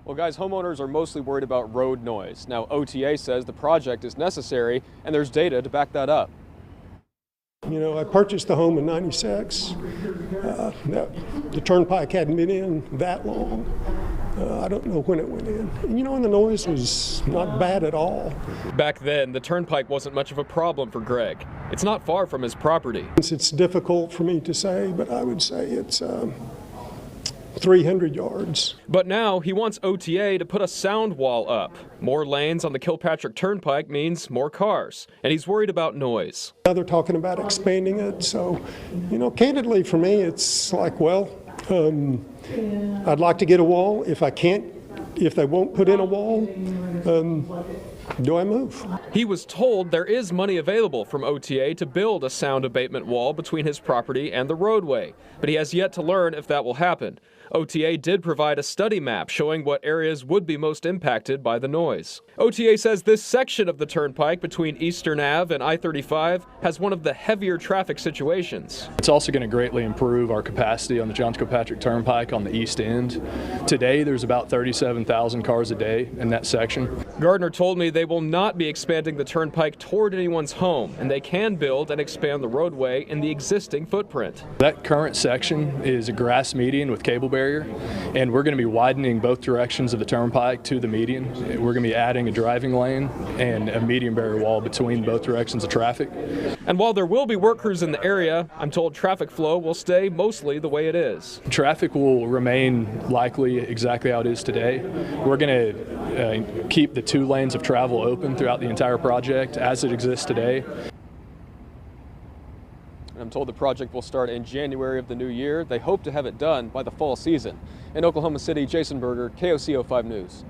Well, guys, homeowners are mostly worried about road noise. Now, OTA says the project is necessary, and there's data to back that up. You know, I purchased the home in '96. The turnpike hadn't been in that long. I don't know when it went in. And, you know, and the noise was not bad at all. Back then, the turnpike wasn't much of a problem for Greg. It's not far from his property. It's difficult for me to say, but I would say it's 300 yards. But now he wants OTA to put a sound wall up. More lanes on the Kilpatrick Turnpike means more cars, and he's worried about noise. Now they're talking about expanding it, so, you know, candidly for me, it's like, well, I'd like to get a wall. If I can't, if they won't put in a wall, do I move? He was told there is money available from OTA to build a sound abatement wall between his property and the roadway, but he has yet to learn if that will happen. OTA did provide a study map showing what areas would be most impacted by the noise. OTA says this section of the turnpike between Eastern Ave and I-35 has one of the heavier traffic situations. It's also going to greatly improve our capacity on the Johns Kilpatrick Turnpike on the east end. Today there's about 37,000 cars a day in that section. Gardner told me they will not be expanding the turnpike toward anyone's home, and they can build and expand the roadway in the existing footprint. That current section is a grass median with cable barrier, and we're going to be widening both directions of the turnpike to the median. We're going to be adding a driving lane and a median barrier wall between both directions of traffic. And while there will be work crews in the area, I'm told traffic flow will stay mostly the way it is. Traffic will remain likely exactly how it is today. We're going to keep the 2 lanes of travel open throughout the entire project as it exists today. And I'm told the project will start in January of the new year. They hope to have it done by the fall season. In Oklahoma City, Jason Berger, KOCO 5 News.